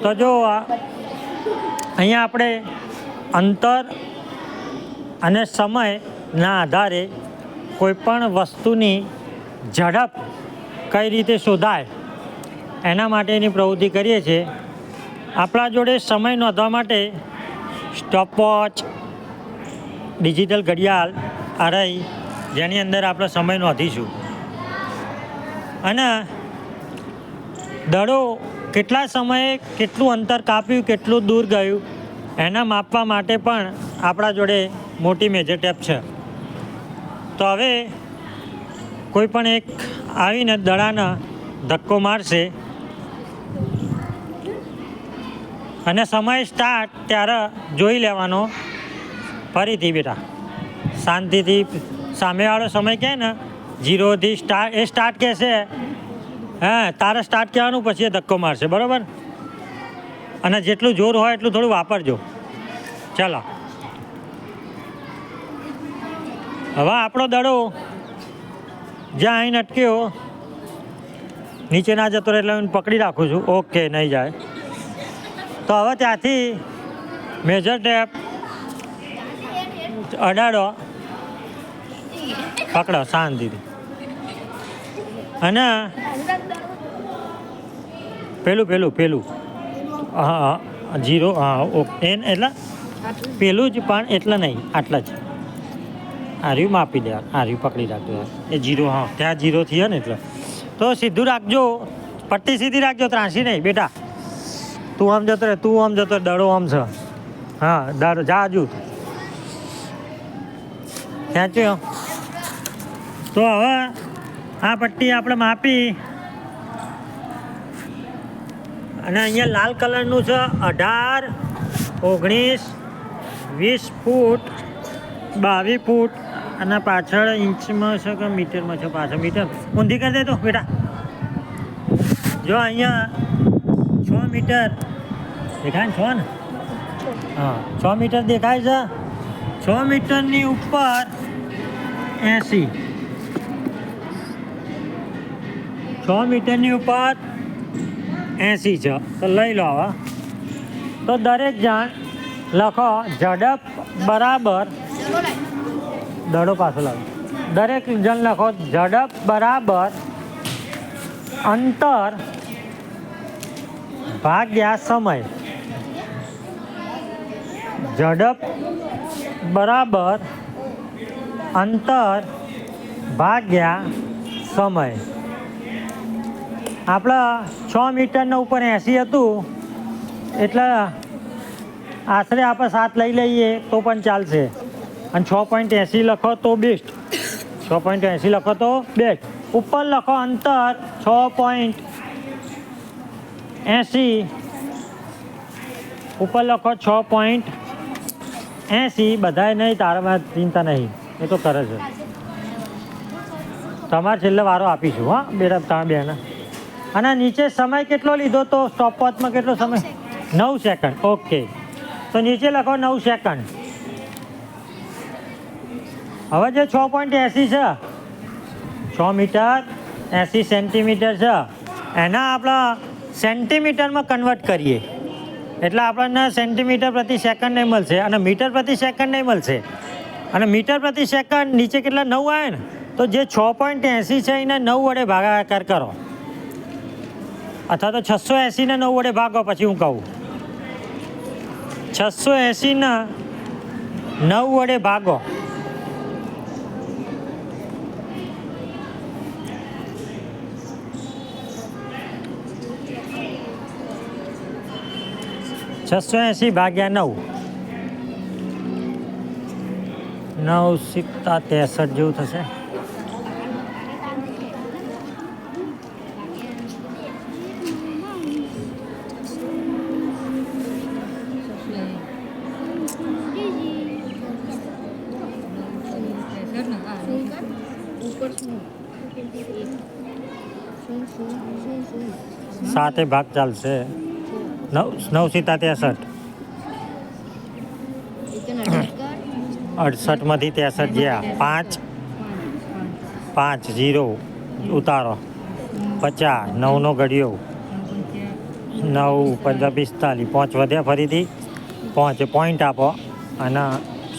તો જો અહીંયા આપણે અંતર અને સમયના આધારે કોઈપણ વસ્તુની ઝડપ કઈ રીતે શોધાય એના માટેની પ્રવૃત્તિ કરીએ છીએ. આપણા જોડે સમય નોંધવા માટે સ્ટોપવોચ, ડિજિટલ ઘડિયાળ આ રહી, જેની અંદર આપણે સમય નોંધીશું. અને દડો કેટલા સમયે કેટલું અંતર કાપ્યું, કેટલું દૂર ગયું એના માપવા માટે પણ આપણા જોડે મોટી મેજર ટેપ છે. તો હવે કોઈ પણ એક આવીને દડાના ધક્કો મારશે અને સમય સ્ટાર્ટ ત્યારે જોઈ લેવાનો. ફરીથી બેટા શાંતિથી, સામેવાળો સમય કહે ને 0થી સ્ટાર્ટ, એ સ્ટાર્ટ કહેશે, હા તારે સ્ટાર્ટ કહેવાનું, પછી એ ધક્કો મારશે, બરાબર? અને જેટલું જોર હોય એટલું થોડું વાપરજો. ચાલો, હવે આપણો દડો જ્યાં આવીને અટક્યો, નીચે ના જતો રહે એટલે હું પકડી રાખું છું. ઓકે, નહીં જાય. તો હવે ત્યાંથી મેજર ટેપ અડાડો, પકડો શાંતિથી, અને પેલું હા 0, હા ઓકે, એટલે પેલું જ, પણ એટલે નહીં, આટલા જ. આર્યું માપી દે, આર્યું પકડી રાખજો. એ 0, હા ત્યાં 0 થયો ને એટલે. તો સીધું રાખજો, પટ્ટી સીધી રાખજો, ત્રાસી નહીં બેટા. તું આમ જતો રહે, તું આમ જતો, દડો આમ છે. હા દડો જા હજુ ખેંચ્યો. તો હવે આ પટ્ટી આપણે માપી, અને અહીંયા લાલ કલરનું છે 18, 19, 20 ફૂટ, 22 ફૂટ, અને પાછળ ઇંચમાં છે કે મીટરમાં છે? પાછળ મીટર. ઊંધી કરી દે તો બેટા. જો અહીંયા 6 મીટર દેખાય ને? 6 ને? હા 6 મીટર દેખાય છે. 6 મીટરની ઉપર 80, 6 મીટરની ઉપર 80 છે. તો લઈ લો હવે. તો દરેક જણ લખો ઝડપ બરાબર, દડો પાછો લાવો. દરેક જણ લખો ઝડપ બરાબર અંતર ભાગ્યા સમય. ઝડપ બરાબર અંતર ભાગ્યા સમય. આપણા 6 મીટરના ઉપર 80 હતું, એટલે આશરે આપણે 7 લઈ લઈએ તો પણ ચાલશે. અને 6.80 લખો તો બેસ્ટ. 6.80 લખો તો બેસ્ટ. ઉપર લખો અંતર 6.80, ઉપર લખો 6.80. બધાએ નહીં, તારામાં ચિંતા નહીં, એ તો કરે છે. તમારે છેલ્લે વારો આપીશું, હા બેટા, તમે બેન. અને નીચે સમય કેટલો લીધો તો સ્ટોપવોચમાં કેટલો સમય? 9 સેકન્ડ. ઓકે, તો નીચે લખો 9 સેકન્ડ. હવે જે 6.80 છે, 6 મીટર 80 સેન્ટીમીટર છે, એના આપણા સેન્ટીમીટરમાં કન્વર્ટ કરીએ એટલે આપણને સેન્ટીમીટર પ્રતિ સેકન્ડ નહીં મળશે, અને મીટર પ્રતિ સેકન્ડ નહીં મળશે. અને મીટર પ્રતિ સેકન્ડ નીચે કેટલા 9 આવે ને, તો જે 6.80 છે એને 9 વડે ભાગાકાર કરો, અથવા તો 680 ને 9 વડે ભાગો. પછી હું કહું 680 ને 9 વડે ભાગો. $680 ભાગ્યા 9, 9 સિક્કા 63 જેવું થશે. સાતે ભાગ ચાલશે. 9 સિત્તા 63, 68માંથી 63 ગયા, 5 0 ઉતારો, 50, 9નો ઘડિયો, 9 15 45 5 વધ્યા ફરીથી 5 પોઈન્ટ આપો અને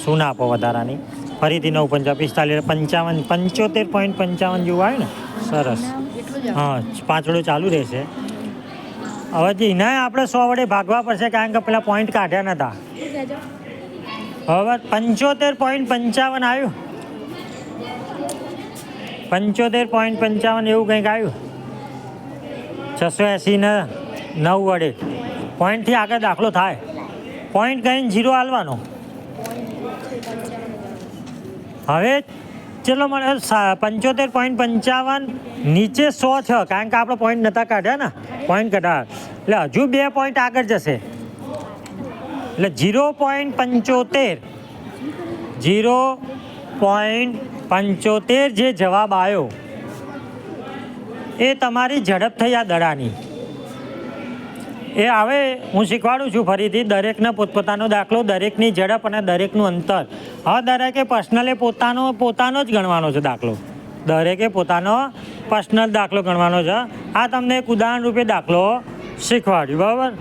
શૂન્ય આપો વધારાની ફરીથી 9 15 45 55 75.55 જેવું આવે ને સરસ હા પાંચડો ચાલુ રહેશે હવે જે એના આપણે 100 વડે ભાગવા પડશે કારણ કે પેલા પોઈન્ટ કાઢ્યા નતા હવે 75.55 આવ્યું 75.55 એવું કંઈક આવ્યું 680 ને 9 વડે પોઈન્ટથી આગળ દાખલો થાય પોઈન્ટ કહીને 0 હાલવાનો હવે ચલો મને 75.55 નીચે 100 છે કારણ કે આપણે પોઈન્ટ નહોતા કાઢ્યા ને પોઈન્ટ કાઢ્યા એટલે હજુ 2 પોઈન્ટ આગળ જશે એટલે 0.75 જે જવાબ આવ્યો એ તમારી ઝડપ થઈ આ દડાની એ હવે હું શીખવાડું છું ફરીથી દરેકને પોતપોતાનો દાખલો દરેકની ઝડપ અને દરેકનું અંતર હવે દરેકે પર્સનલે પોતાનો જ ગણવાનો છે દાખલો દરેકે પોતાનો પર્સનલ દાખલો ગણવાનો છે આ તમને એક ઉદાહરણ રૂપે દાખલો શીખવાડ્યું બરાબર